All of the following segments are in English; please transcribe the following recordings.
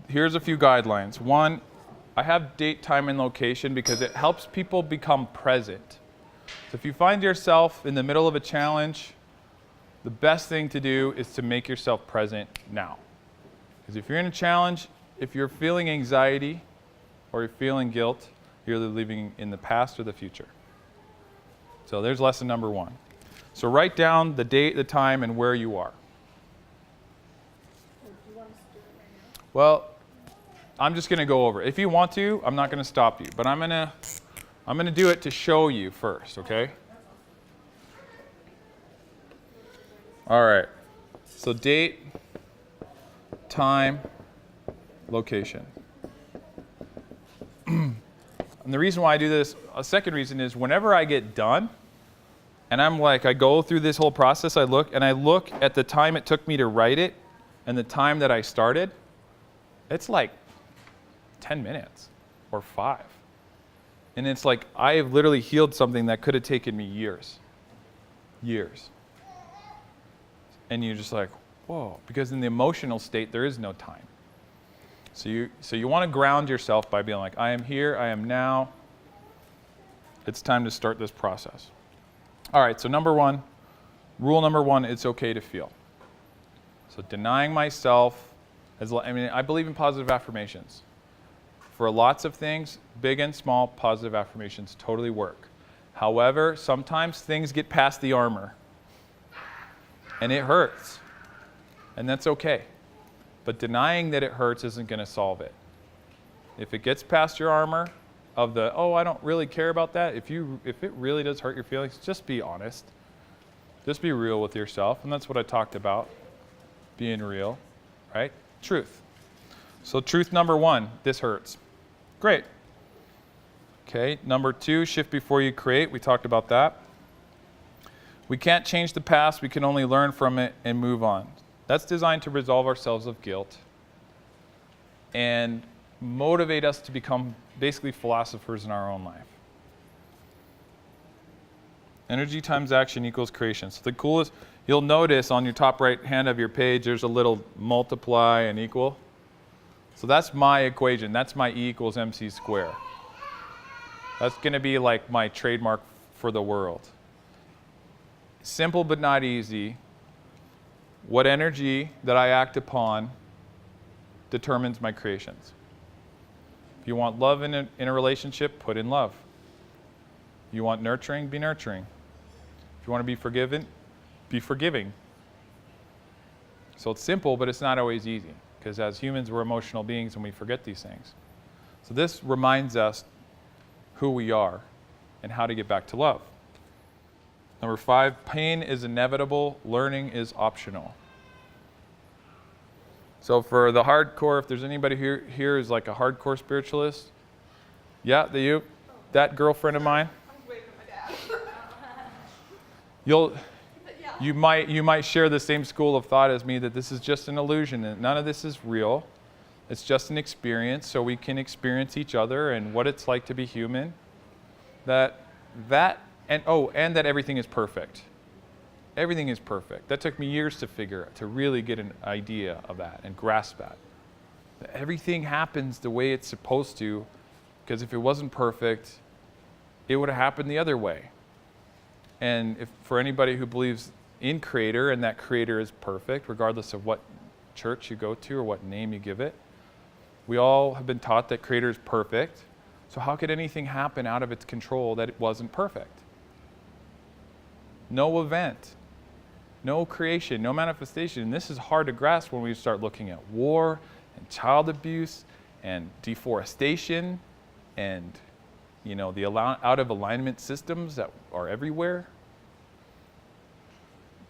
here's a few guidelines. One, I have date, time, and location because it helps people become present. So if you find yourself in the middle of a challenge, the best thing to do is to make yourself present now. Because if you're in a challenge, if you're feeling anxiety or you're feeling guilt, you're either living in the past or the future. So there's lesson number 1. So write down the date, the time, and where you are. Well, I'm just going to go over it. If you want to, I'm not going to stop you, but I'm going to do it to show you first, okay? All right. So date, time, location. And the reason why I do this, a second reason is whenever I get done, and I'm like, I go through this whole process, I look at the time it took me to write it and the time that I started, it's like 10 minutes or 5. And it's like I have literally healed something that could have taken me years. Years. And you're just like, whoa, because in the emotional state, there is no time. So you want to ground yourself by being like, I am here, I am now. It's time to start this process. All right, so rule number 1, it's okay to feel. So denying myself, I believe in positive affirmations. For lots of things, big and small, positive affirmations totally work. However, sometimes things get past the armor, and it hurts, and that's okay. But denying that it hurts isn't going to solve it. If it gets past your armor of the, oh, I don't really care about that, if it really does hurt your feelings, just be honest. Just be real with yourself, and that's what I talked about, being real, right? Truth. So truth number 1, this hurts. Great. Okay, number 2, shift before you create. We talked about that. We can't change the past, we can only learn from it and move on. That's designed to resolve ourselves of guilt and motivate us to become basically philosophers in our own life. Energy times action equals creation. So the coolest, you'll notice on your top right hand of your page, there's a little multiply and equal. So that's my equation. That's my E equals MC squared. That's going to be like my trademark for the world. Simple but not easy. What energy that I act upon determines my creations. If you want love in a relationship, put in love. If you want nurturing, be nurturing. If you want to be forgiven, be forgiving. So it's simple, but it's not always easy, because as humans, we're emotional beings and we forget these things. So this reminds us who we are and how to get back to love. Number 5, pain is inevitable, learning is optional. So for the hardcore, if there's anybody here who's like a hardcore spiritualist, yeah, that girlfriend of mine, I'm waiting for my dad. you might share the same school of thought as me, that this is just an illusion and none of this is real. It's just an experience, so we can experience each other and what it's like to be human. And that everything is perfect. Everything is perfect. That took me years to really get an idea of that and grasp that. Everything happens the way it's supposed to, because if it wasn't perfect, it would have happened the other way. And for anybody who believes in Creator and that Creator is perfect, regardless of what church you go to or what name you give it, we all have been taught that Creator is perfect. So how could anything happen out of its control that it wasn't perfect? No event, no creation, no manifestation. And this is hard to grasp when we start looking at war and child abuse and deforestation and the out of alignment systems that are everywhere.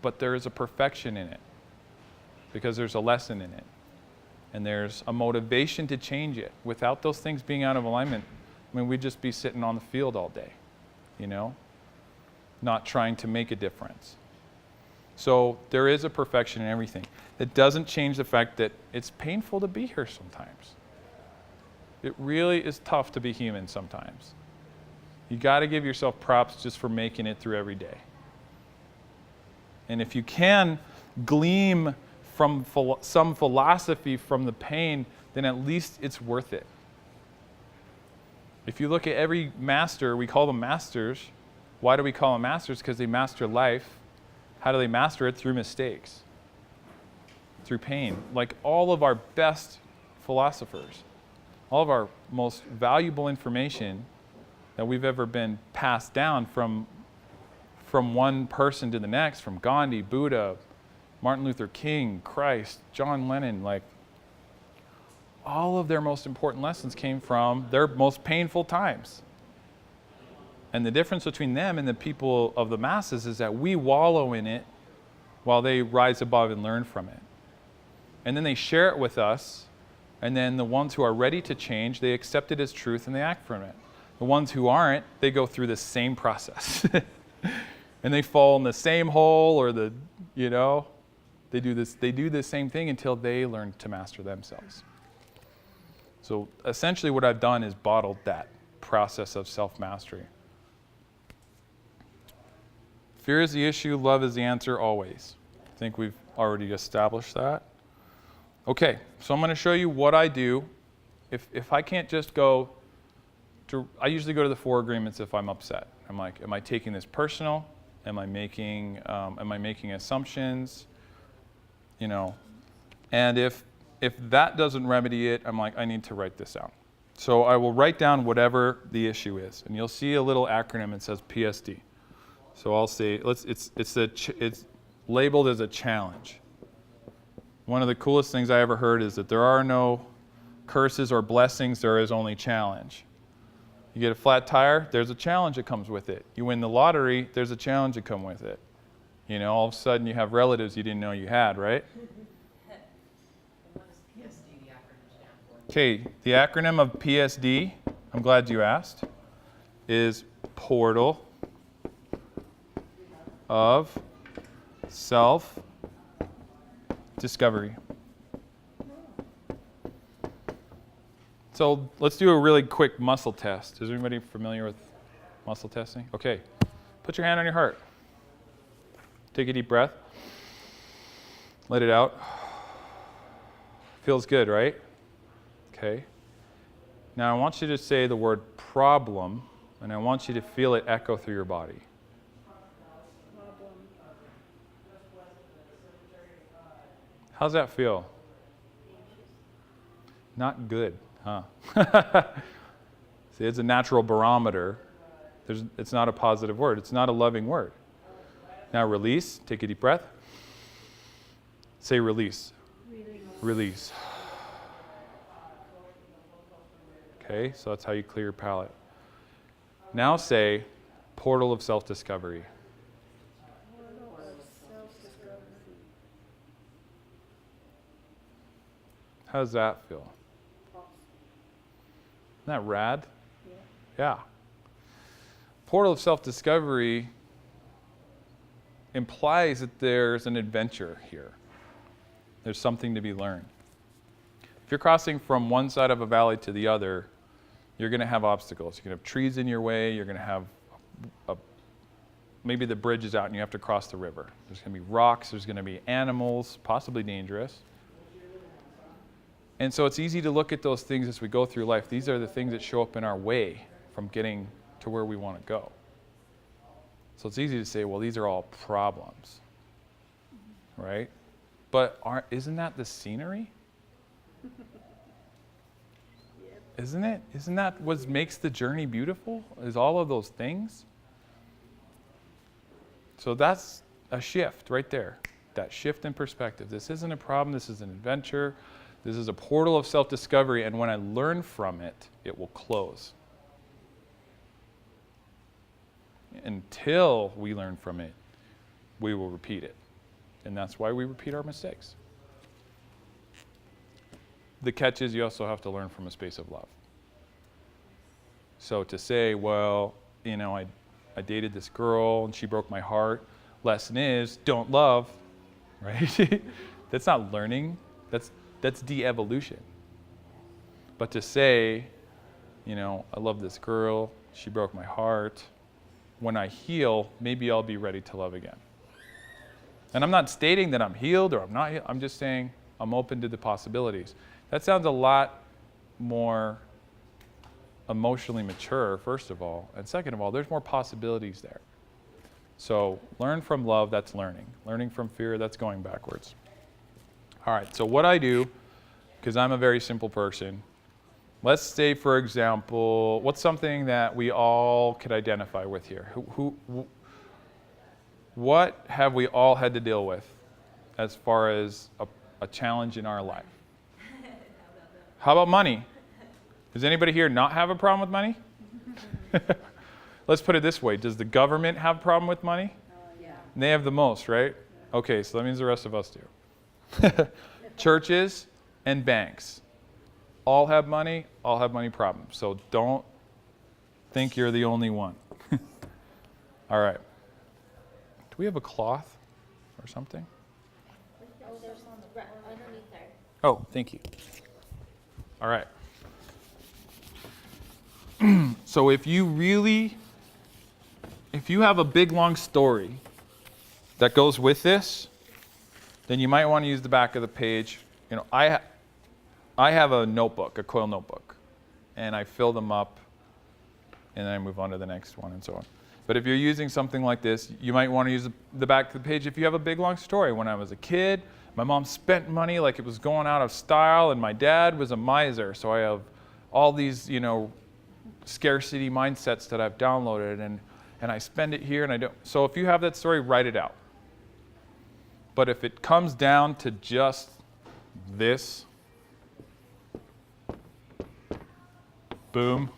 But there is a perfection in it because there's a lesson in it. And there's a motivation to change it. Without those things being out of alignment, we'd just be sitting on the field all day, not trying to make a difference. So there is a perfection in everything. That doesn't change the fact that it's painful to be here sometimes. It really is tough to be human sometimes. You got to give yourself props just for making it through every day. And if you can glean from some philosophy from the pain, then at least it's worth it. If you look at every master, we call them masters. Why do we call them masters? Because they master life. How do they master it? Through mistakes, through pain. Like all of our best philosophers, all of our most valuable information that we've ever been passed down from one person to the next, from Gandhi, Buddha, Martin Luther King, Christ, John Lennon, like all of their most important lessons came from their most painful times. And the difference between them and the people of the masses is that we wallow in it while they rise above and learn from it. And then they share it with us, and then the ones who are ready to change, they accept it as truth and they act from it. The ones who aren't, they go through the same process. And they fall in the same hole, or they do the same thing until they learn to master themselves. So essentially what I've done is bottled that process of self-mastery. Fear is the issue, love is the answer always. I think we've already established that. Okay, so I'm going to show you what I do. If I can't just go to, I usually go to the 4 agreements if I'm upset. I'm like, am I taking this personal? Am I making assumptions? And if that doesn't remedy it, I'm like, I need to write this down. So I will write down whatever the issue is, and you'll see a little acronym. It says PSD. So I'll say it's labeled as a challenge. One of the coolest things I ever heard is that there are no curses or blessings. There is only challenge. You get a flat tire, there's a challenge that comes with it. You win the lottery, there's a challenge that comes with it. All of a sudden you have relatives you didn't know you had, right? What does PSD, the acronym, stand for? Okay, the acronym of PSD, I'm glad you asked, is Portal of Self-Discovery. So let's do a really quick muscle test. Is anybody familiar with muscle testing? Okay, put your hand on your heart. Take a deep breath. Let it out. Feels good, right? Okay. Now I want you to say the word problem, and I want you to feel it echo through your body. How's that feel? Not good, huh? See, it's a natural barometer. It's not a positive word. It's not a loving word. Now release. Take a deep breath. Say release. Release. Okay, so that's how you clear your palate. Now say portal of self-discovery. How does that feel? Isn't that rad? Yeah. Portal of self-discovery implies that there's an adventure here. There's something to be learned. If you're crossing from one side of a valley to the other, you're going to have obstacles. You're going to have trees in your way. You're going to have maybe the bridge is out and you have to cross the river. There's going to be rocks. There's going to be animals, possibly dangerous. And so it's easy to look at those things as we go through life. These are the things that show up in our way from getting to where we want to go. So it's easy to say, well, these are all problems, right? But isn't that the scenery? Isn't it? Isn't that what makes the journey beautiful? Is all of those things? So that's a shift right there. That shift in perspective. This isn't a problem. This is an adventure. This is a portal of self-discovery, and when I learn from it, it will close. Until we learn from it, we will repeat it. And that's why we repeat our mistakes. The catch is you also have to learn from a space of love. So to say, well, I dated this girl and she broke my heart. Lesson is, don't love, right? That's not learning. That's de-evolution. But to say, I love this girl, she broke my heart. When I heal, maybe I'll be ready to love again. And I'm not stating that I'm healed or I'm not healed. I'm just saying I'm open to the possibilities. That sounds a lot more emotionally mature, first of all. And second of all, there's more possibilities there. So learn from love, that's learning. Learning from fear, that's going backwards. All right, so what I do, because I'm a very simple person, let's say, for example, what's something that we all could identify with here? What have we all had to deal with as far as a challenge in our life? How about money? Does anybody here not have a problem with money? Let's put it this way. Does the government have a problem with money? Yeah. They have the most, right? Okay, so that means the rest of us do. Churches and banks all have money problems. So don't think you're the only one. All right. Do we have a cloth or something? Oh, there's one underneath there. Oh, thank you. All right. So if you have a big long story that goes with this, then you might want to use the back of the page. You know, I have a notebook, a coil notebook, and I fill them up, and then I move on to the next one and so on. But if you're using something like this, you might want to use the back of the page if you have a big long story. When I was a kid, my mom spent money like it was going out of style, and my dad was a miser. So I have all these, scarcity mindsets that I've downloaded, and I spend it here and I don't. So if you have that story, write it out. But if it comes down to just this, boom,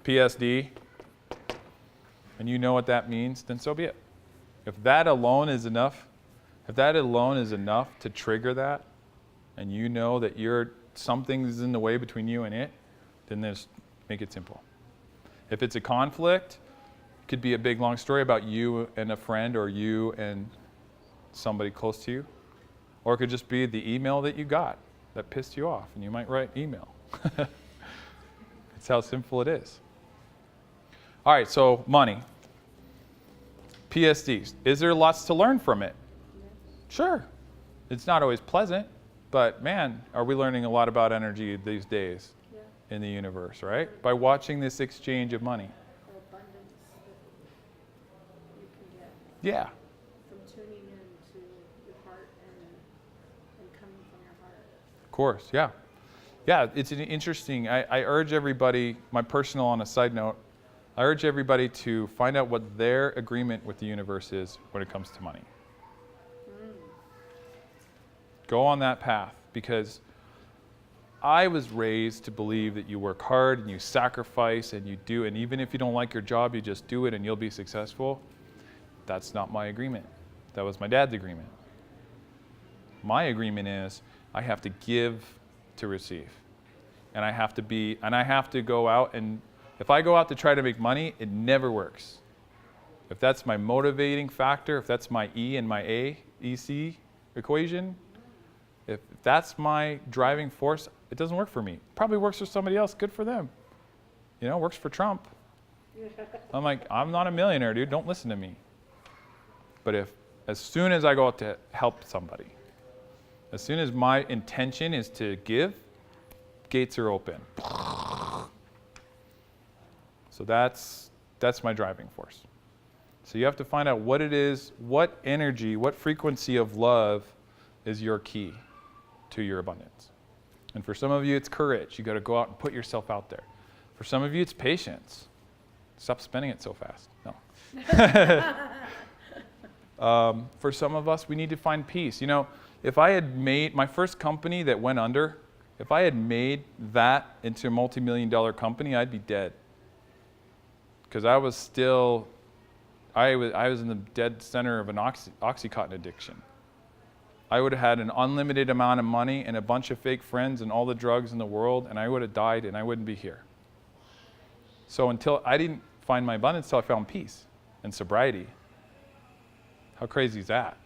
PSD, and you know what that means, then so be it. If that alone is enough to trigger that, and you know that something's in the way between you and it, then just make it simple. If it's a conflict, it could be a big long story about you and a friend or you and somebody close to you. Or it could just be the email that you got that pissed you off, and you might write email. That's how simple it is. All right, so money. PSDs. Is there lots to learn from it? Sure. It's not always pleasant, but man, are we learning a lot about energy these days in the universe, right? By watching this exchange of money. The abundance that you can get Yeah. from tuning into your heart and coming from your heart. Of course, yeah. Yeah, it's an interesting, I urge everybody, my personal on a side note, I urge everybody to find out what their agreement with the universe is when it comes to money. Go on that path, because I was raised to believe that you work hard and you sacrifice and you do, and even if you don't like your job, you just do it and you'll be successful. That's not my agreement. That was my dad's agreement. My agreement is I have to give to receive. And I have to go out, and if I go out to try to make money, it never works. If that's my motivating factor, if that's my E and my EC equation, if that's my driving force, it doesn't work for me. Probably works for somebody else, good for them. Works for Trump. I'm like, I'm not a millionaire, dude, don't listen to me. But as soon as I go out to help somebody, as soon as my intention is to give, gates are open. So that's my driving force. So you have to find out what it is, what energy, what frequency of love is your key to your abundance. And for some of you, it's courage. You got to go out and put yourself out there. For some of you, it's patience. Stop spending it so fast. No. For some of us, we need to find peace. If I had made my first company that went under, if I had made that into a multi-million-dollar company, I'd be dead. Because I was in the dead center of an Oxycontin addiction. I would have had an unlimited amount of money and a bunch of fake friends and all the drugs in the world, and I would have died and I wouldn't be here. So until I didn't find my abundance, until I found peace and sobriety. How crazy is that?